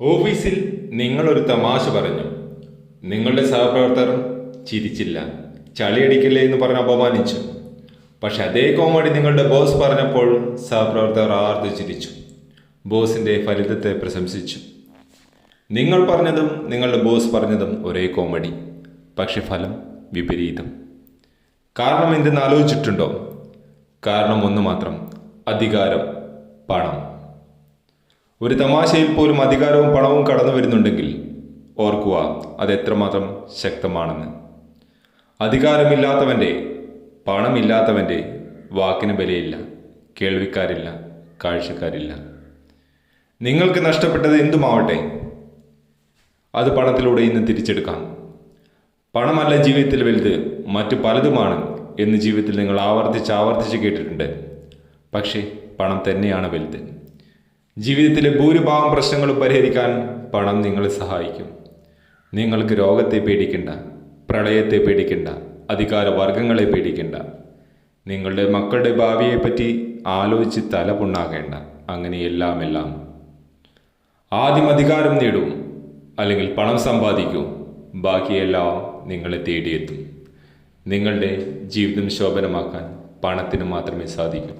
ഓഫീസിൽ നിങ്ങളൊരു തമാശ പറഞ്ഞു. നിങ്ങളുടെ സഹപ്രവർത്തകർ ചിരിച്ചില്ല. ചളിയടിക്കില്ലേ എന്ന് പറഞ്ഞ് അപമാനിച്ചു. പക്ഷെ അതേ കോമഡി നിങ്ങളുടെ ബോസ് പറഞ്ഞപ്പോൾ സഹപ്രവർത്തകർ ആർത്ത് ചിരിച്ചു. ബോസിന്റെ ഫലിതത്തെ പ്രശംസിച്ചു. നിങ്ങൾ പറഞ്ഞതും നിങ്ങളുടെ ബോസ് പറഞ്ഞതും ഒരേ കോമഡി, പക്ഷെ ഫലം വിപരീതം. കാരണം എന്തെന്ന് ആലോചിച്ചിട്ടുണ്ടോ? കാരണം ഒന്ന് മാത്രം: അധികാരം, പണം. ഒരു തമാശയിൽ പോലും അധികാരവും പണവും കടന്നു വരുന്നുണ്ടെങ്കിൽ ഓർക്കുക അത് എത്രമാത്രം ശക്തമാണെന്ന്. അധികാരമില്ലാത്തവൻ്റെ, പണമില്ലാത്തവൻ്റെ വാക്കിന് വിലയില്ല, കേൾവിക്കാരില്ല, കാഴ്ചക്കാരില്ല. നിങ്ങൾക്ക് നഷ്ടപ്പെട്ടത് എന്തുമാവട്ടെ, അത് പണത്തിലൂടെ ഇന്ന് തിരിച്ചെടുക്കാം. പണമല്ല ജീവിതത്തിൽ വലുത്, മറ്റു പലതുമാണ് എന്ന് ജീവിതത്തിൽ നിങ്ങൾ ആവർത്തിച്ച് കേട്ടിട്ടുണ്ട്. പക്ഷേ പണം തന്നെയാണ് വലുത്. ജീവിതത്തിലെ ഭൂരിഭാഗം പ്രശ്നങ്ങളും പരിഹരിക്കാൻ പണം നിങ്ങളെ സഹായിക്കും. നിങ്ങൾക്ക് രോഗത്തെ പേടിക്കണ്ട, പ്രളയത്തെ പേടിക്കണ്ട, അധികാരവർഗങ്ങളെ പേടിക്കണ്ട, നിങ്ങളുടെ മക്കളുടെ ഭാവിയെപ്പറ്റി ആലോചിച്ച് തല പുണ്ണാകേണ്ട. അങ്ങനെ എല്ലാം ആദ്യം അധികാരം നേടൂ, അല്ലെങ്കിൽ പണം സമ്പാദിക്കൂ. ബാക്കിയെല്ലാം നിങ്ങളെ തേടിയെത്തും. നിങ്ങളുടെ ജീവിതം ശോഭനമാക്കാൻ പണത്തിന് മാത്രമേ സാധിക്കൂ.